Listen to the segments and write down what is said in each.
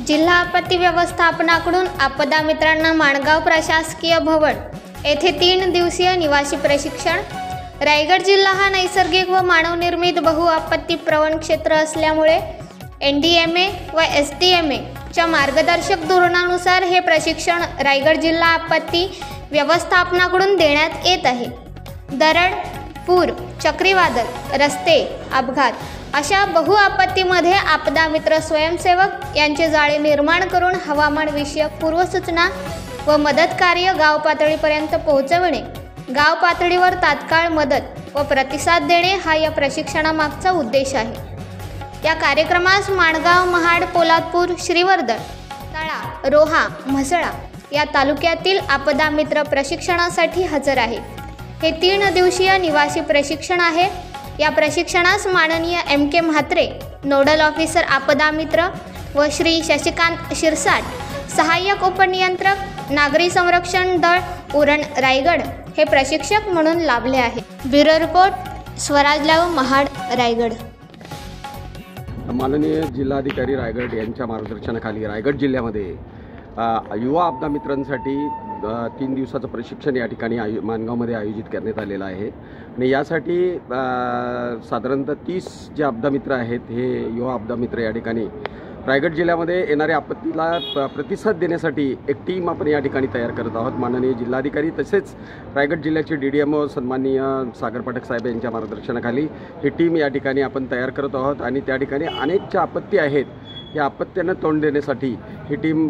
जिल्हा आपत्ती व्यवस्थापनाकडून आपदा मित्रांना माणगाव प्रशासकीय भवन येथे 3 दिवसीय निवासी प्रशिक्षण। रायगड जिल्हा हा नैसर्गिक व मानवनिर्मित बहुआपत्ती प्रवण क्षेत्र असल्यामुळे NDMA व SDMA च्या मार्गदर्शक धोरणानुसार हे प्रशिक्षण रायगड जिल्हा आपत्ती व्यवस्थापनाकडून देण्यात येत आहे। दरड, पूर, चक्रीवादळ, रस्ते अपघात अशा बहुआपत्तीमध्ये आपदा मित्र स्वयंसेवक यांचे जाळे निर्माण करून हवामान विषयक पूर्वसूचना व मदत कार्य गाव पातळीपर्यंत पोहोचविणे, गाव पातळीवर तात्काळ मदत व प्रतिसाद देणे हा या प्रशिक्षणामागचा उद्देश आहे। या कार्यक्रमास माणगाव, महाड, पोलादपूर, श्रीवर्धन, तळा, रोहा, म्हसळा या तालुक्यातील आपदा मित्र प्रशिक्षणासाठी हजर आहेत। हे 3 दिवसीय निवासी प्रशिक्षण आहे। या प्रशिक्षणास माननीय MK म्हात्रे, नोडल ऑफिसर आपदा मित्र व श्री शशिकांत शिरसाट, सहाय्यक उपनियंत्रक, नागरी संरक्षण दळ, उरण, रायगड हे प्रशिक्षक म्हणून लाभले आहेत। Bureau report, Swaraj live, Mahad, Raigad. माननीय जिल्हाधिकारी रायगड यांच्या मार्गदर्शनाखाली रायगड जिल्ह्यामध्ये युवा आपदा मित्रांसाठी 3 दिवसाचं प्रशिक्षण या ठिकाणी माणगावमध्ये आयोजित करण्यात आलेलं आहे आणि यासाठी साधारणतः 30 जे आपदा मित्र आहेत हे युवा आपदा मित्र या ठिकाणी रायगड जिल्ह्यामध्ये येणाऱ्या आपत्तीला प्रतिसाद देण्यासाठी एक टीम आपण या ठिकाणी तयार करत आहोत। माननीय जिल्हाधिकारी तसेच रायगड जिल्ह्याचे DDMO सन्माननीय सागर पाठक साहेब यांच्या मार्गदर्शनाखाली ही टीम या ठिकाणी आपण तयार करत आहोत आणि त्या ठिकाणी अनेक ज्या आपत्ती आहेत या आपत्त्यांना तोंड देण्यासाठी ही टीम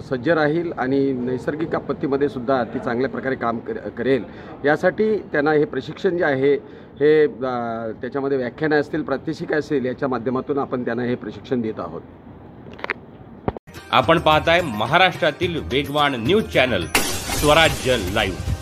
सज्ज राहील आणि नैसर्गिक आपत्तीमध्ये सुद्धा ती चांगल्या प्रकारे काम करेल। यासाठी त्यांना हे प्रशिक्षण जे आहे हे त्याच्यामध्ये व्याख्यानं असतील, प्रात्यक्षिक असेल, याच्या माध्यमातून आपण त्यांना हे प्रशिक्षण देत आहोत। आपण पाहताय महाराष्ट्रातील वेगवान न्यूज चॅनल स्वराज्य लाईव्ह।